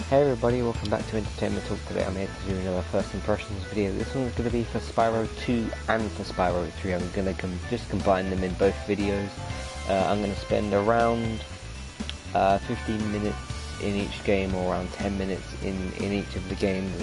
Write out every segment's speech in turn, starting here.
Hey everybody, welcome back to Entertainment Talk. Today I'm here to do another first impressions video. This one's going to be for Spyro 2 and for Spyro 3. I'm going to just combine them in both videos. I'm going to spend around 15 minutes in each game, or around 10 minutes in each of the games,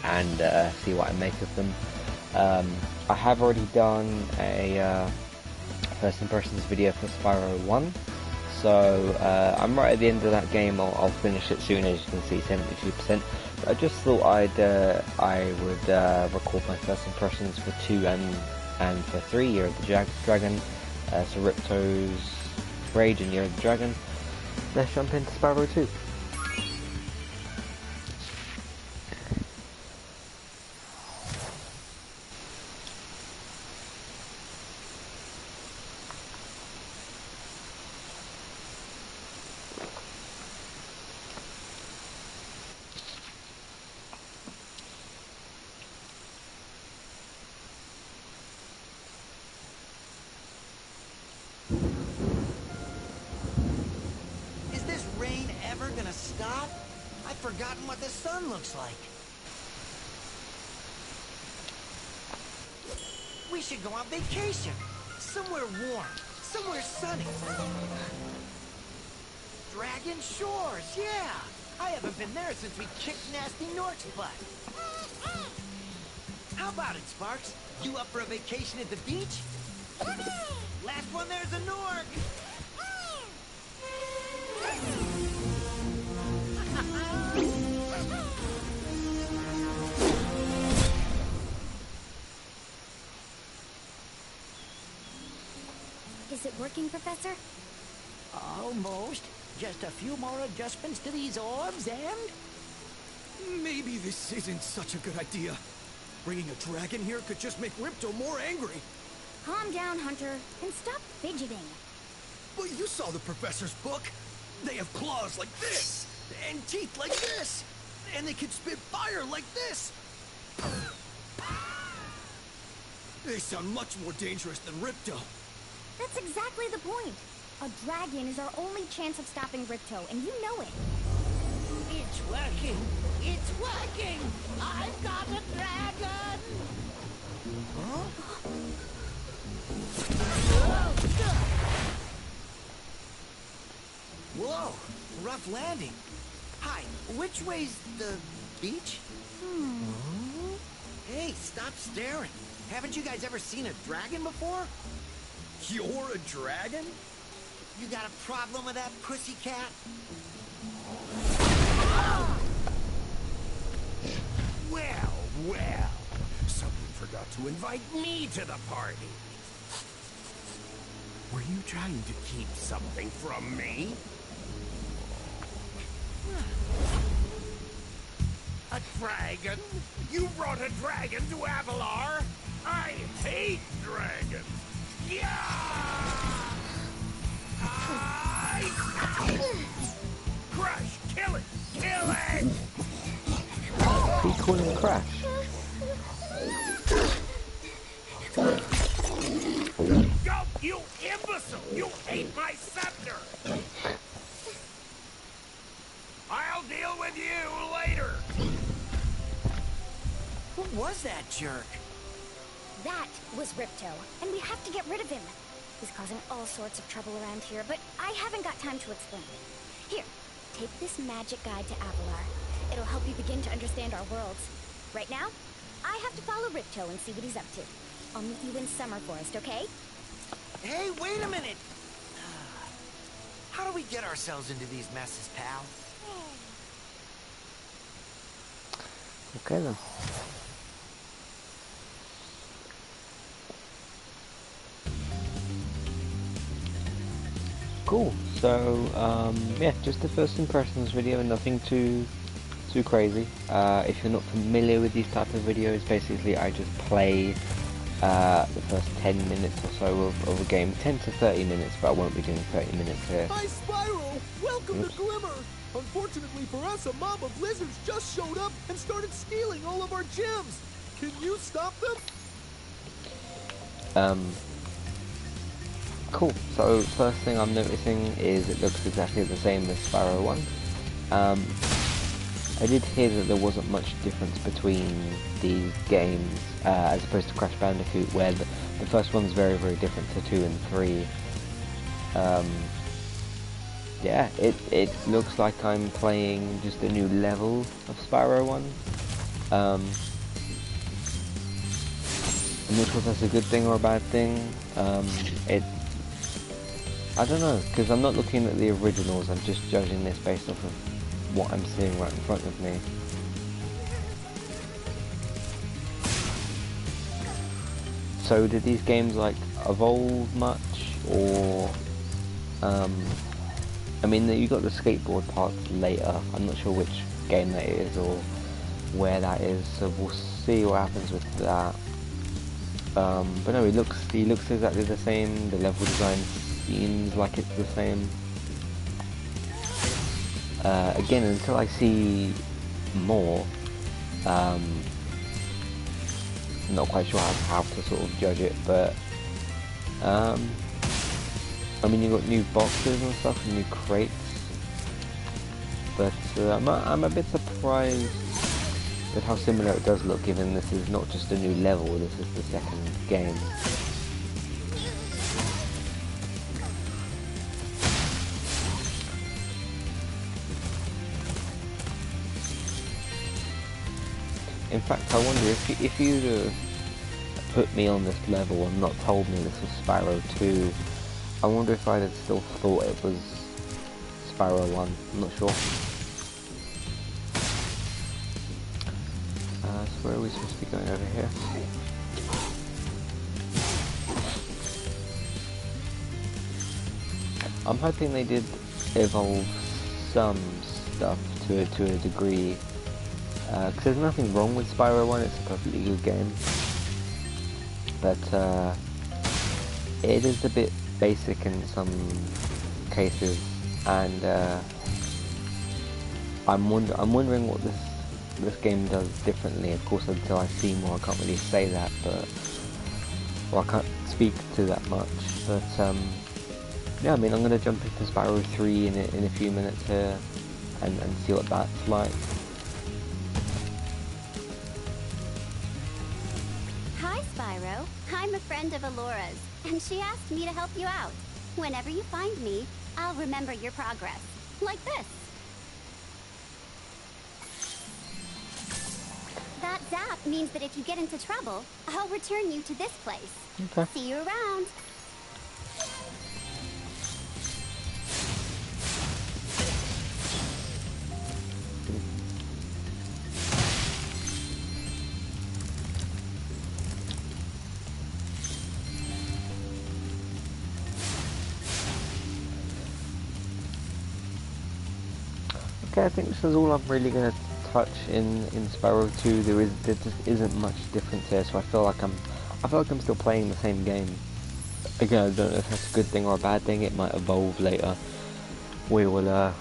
and see what I make of them. I have already done a first impressions video for Spyro 1. So I'm right at the end of that game. I'll finish it soon, as you can see, 72%. But I just thought I would record my first impressions for 2 and for 3, Year of the Dragon, so Ripto's Rage and Year of the Dragon. Let's jump into Spyro 2. Gonna stop? I've forgotten what the sun looks like. We should go on vacation. Somewhere warm. Somewhere sunny. Dragon Shores, yeah! I haven't been there since we kicked Nasty Nork's butt. How about it, Sparks? You up for a vacation at the beach? Last one there's a Nork! Is it working, Professor? Almost. Just a few more adjustments to these orbs and... Maybe this isn't such a good idea. Bringing a dragon here could just make Ripto more angry. Calm down, Hunter, and stop fidgeting. But you saw the professor's book. They have claws like this, and teeth like this, and they can spit fire like this. They sound much more dangerous than Ripto. That's exactly the point. A dragon is our only chance of stopping Ripto, and you know it. It's working! It's working! I've got a dragon! Huh? Whoa! Rough landing. Hi, which way's the beach? Hey, stop staring. Haven't you guys ever seen a dragon before? You're a dragon? You got a problem with that, pussycat? Well, well. Someone forgot to invite me to the party. Were you trying to keep something from me? A dragon? You brought a dragon to Avalar? I hate dragons. Yeah! Crush! Kill it! Kill it! He's calling him Crash. Go, you imbecile! You ate my scepter! I'll deal with you later! Who was that jerk? That was Ripto, and we have to get rid of him. He's causing all sorts of trouble around here, but I haven't got time to explain. Here, take this magic guide to Avalar. It'll help you begin to understand our worlds. Right now, I have to follow Ripto and see what he's up to. I'll meet you in Summer Forest, okay? Hey, wait a minute! How do we get ourselves into these messes, pal? Okay then. Cool. So yeah, just a first impressions video, and nothing too crazy. If you're not familiar with these type of videos, basically I just play the first 10 minutes or so of a game, 10 to 30 minutes, but I won't be doing 30 minutes here. Hi, Spyro! Welcome to Glimmer! Unfortunately for us, a mob of lizards just showed up and started stealing all of our gems. Can you stop them? Cool. So first thing I'm noticing is it looks exactly the same as Spyro 1. I did hear that there wasn't much difference between these games as opposed to Crash Bandicoot, where the first one's very, very different to 2 and 3. Yeah, it looks like I'm playing just a new level of Spyro 1. I'm not sure if that's a good thing or a bad thing. I don't know, because I'm not looking at the originals, I'm just judging this based off of what I'm seeing right in front of me. So did these games like evolve much, or I mean, you got the skateboard parts later. I'm not sure which game that is or where that is, so we'll see what happens with that. But no, he looks exactly the same. The level design seems like it's the same. Again, until I see more, I'm not quite sure how to sort of judge it, but I mean, you've got new boxes and stuff and new crates, but I'm a bit surprised with how similar it does look, given this is not just a new level, this is the second game. In fact, I wonder if you'd put me on this level and not told me this was Spyro 2, I wonder if I'd have still thought it was Spyro 1, I'm not sure. So where are we supposed to be going over here? I'm hoping they did evolve some stuff to a degree, because there's nothing wrong with Spyro 1, it's a perfectly good game, but it is a bit basic in some cases, and I'm wondering what this game does differently. Of course, until I see more, I can't really say that, but I can't speak to that much. But yeah, I mean, I'm gonna jump into Spyro 3 in a few minutes here, and see what that's like. Hi, Spyro. I'm a friend of Alora's, and she asked me to help you out. Whenever you find me, I'll remember your progress. Like this. That zap means that if you get into trouble, I'll return you to this place. Okay. See you around. Okay, I think this is all I'm really going to touch in Spyro 2. There just isn't much difference here, so I feel like I'm still playing the same game. Again, I don't know if that's a good thing or a bad thing. It might evolve later. We'll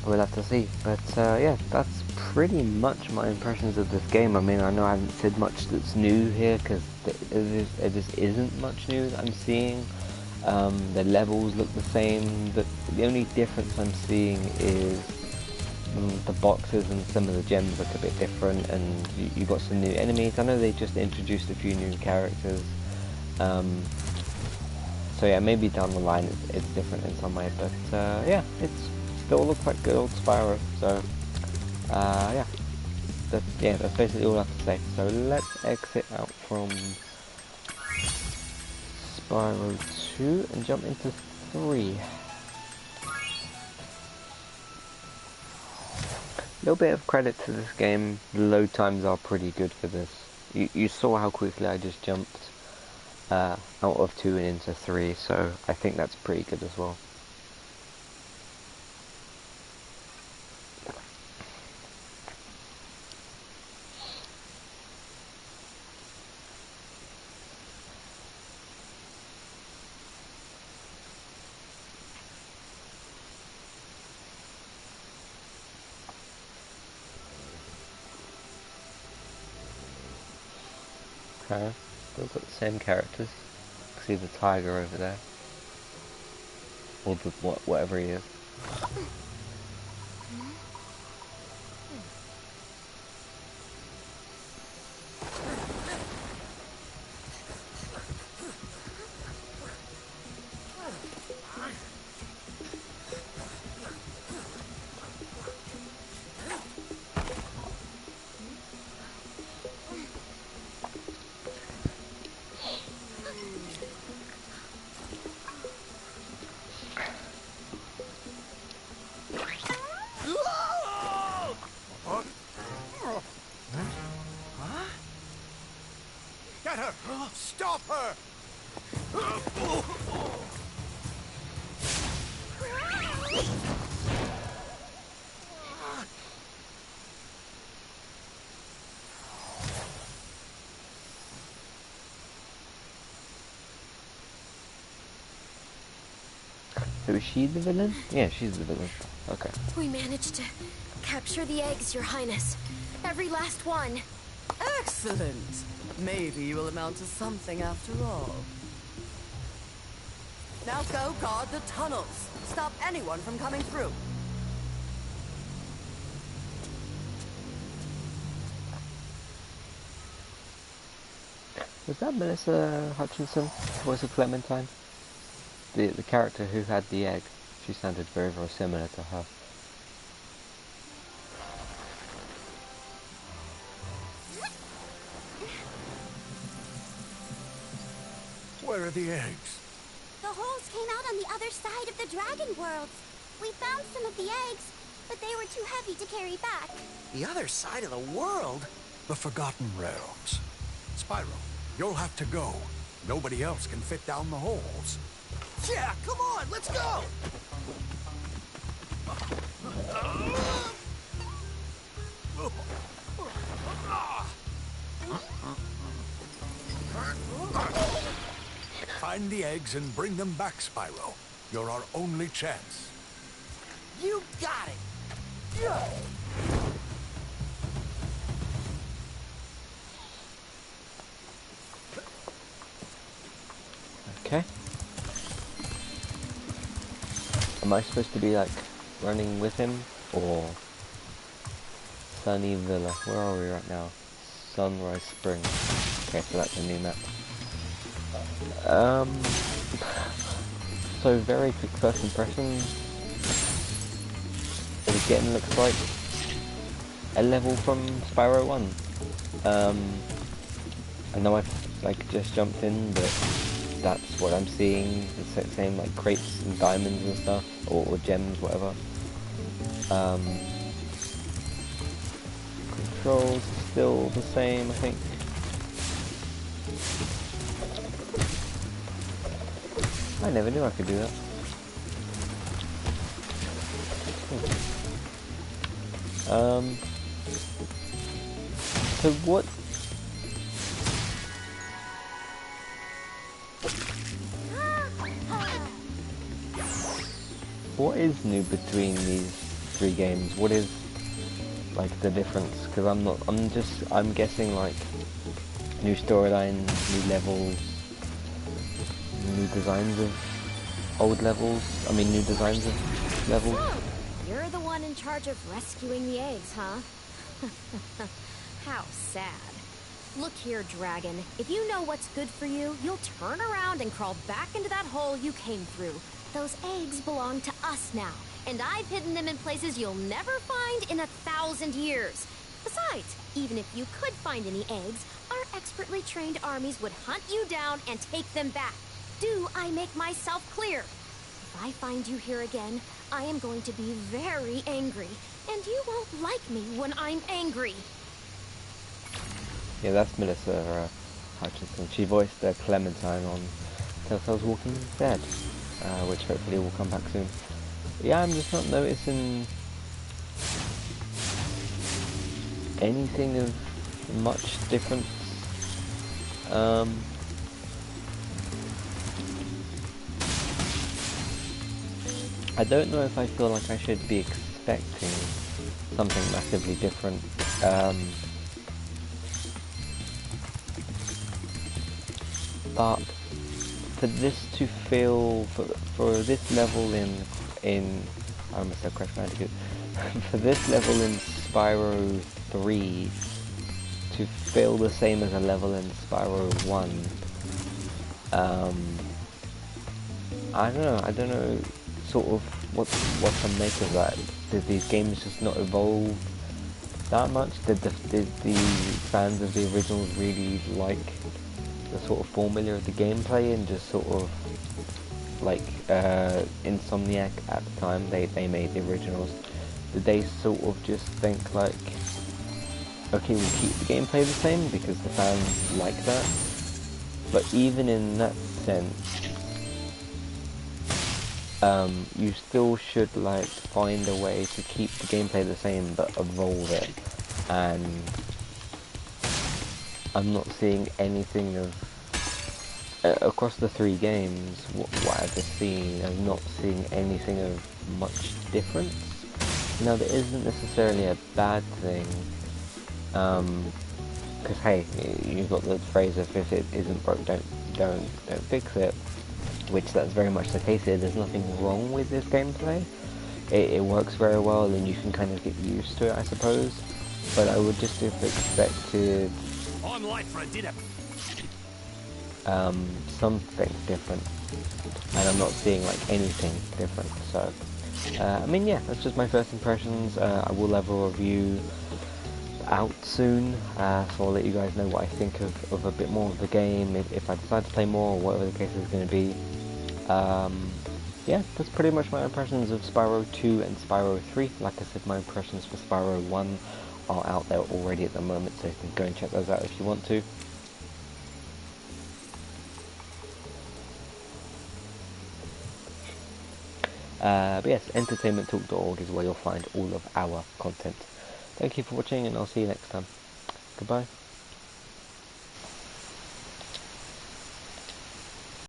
have to see. But yeah, that's pretty much my impressions of this game. I mean, I know I haven't said much that's new here, because there just isn't much new that I'm seeing. The levels look the same, but the only difference I'm seeing is the boxes and some of the gems look a bit different, and you got some new enemies. I know they just introduced a few new characters, so yeah, maybe down the line it's different in some way, but yeah, it's still looks like good old Spyro, so yeah, that's basically all I have to say. So let's exit out from Spyro 2 and jump into 3. Little bit of credit to this game, the load times are pretty good for this. You saw how quickly I just jumped out of 2 and into 3, so I think that's pretty good as well. Okay, still got the same characters. See the tiger over there, or the whatever he is. Stop her! So is she the villain? Yeah, she's the villain. Okay. We managed to capture the eggs, Your Highness. Every last one. Excellent. Maybe you will amount to something after all. Now go guard the tunnels. Stop anyone from coming through. Was that Melissa Hutchinson, voice of Clementine? The character who had the egg. She sounded very, very similar to her. Where are the eggs? The holes came out on the other side of the dragon world. We found some of the eggs, but they were too heavy to carry back. The other side of the world? The Forgotten Realms. Spyro, you'll have to go. Nobody else can fit down the holes. Yeah, come on, let's go! Find the eggs and bring them back, Spyro. You're our only chance. You got it! Yeah. Okay. Am I supposed to be like running with him or Sunny Villa? Where are we right now? Sunrise Spring. Okay, so that's a new map. So very quick first impression. Again, looks like a level from Spyro 1. I know I've like just jumped in, but that's what I'm seeing. The same like crates and diamonds and stuff, or gems, whatever. Controls still the same, I think. I never knew I could do that. So what is new between these three games? What is like the difference? Because I'm guessing like new storylines, new levels, new designs of old levels. I mean new designs of levels. So, you're the one in charge of rescuing the eggs, huh? How sad. Look here, Dragon. If you know what's good for you, you'll turn around and crawl back into that hole you came through. Those eggs belong to us now, and I've hidden them in places you'll never find in 1,000 years. Besides, even if you could find any eggs, our expertly trained armies would hunt you down and take them back. Do I make myself clear? If I find you here again, I am going to be very angry, and you won't like me when I'm angry. Yeah, that's Melissa Hutchinson. She voiced Clementine on Telltale's Walking Dead, which hopefully will come back soon. Yeah, I'm just not noticing anything of much difference. I don't know if I feel like I should be expecting something massively different. But for this to feel, for this level in I almost said Crash Bandicoot, for this level in Spyro 3 to feel the same as a level in Spyro 1, I don't know sort of what to make of that. Did these games just not evolve that much? Did the fans of the originals really like the sort of formula of the gameplay and just sort of like Insomniac at the time they made the originals? Did they sort of just think like, okay, we'll keep the gameplay the same because the fans like that? But even in that sense, you still should like find a way to keep the gameplay the same but evolve it, and I'm not seeing anything of across the 3 games what I've just seen. I'm not seeing anything of much difference. Now that isn't necessarily a bad thing, because hey, you've got the phrase of if it isn't broke, don't fix it. Which that's very much the case here. There's nothing wrong with this gameplay. It works very well, and you can kind of get used to it, I suppose. But I would just have expected something different, and I'm not seeing like anything different. So, I mean, yeah, that's just my first impressions. I will have a review out soon, so I'll let you guys know what I think of a bit more of the game, if I decide to play more, or whatever the case is going to be. Yeah, that's pretty much my impressions of Spyro 2 and Spyro 3. Like I said, my impressions for Spyro 1 are out there already at the moment, so you can go and check those out if you want to. But yes, entertainmenttalk.org is where you'll find all of our content. Thank you for watching, and I'll see you next time. Goodbye.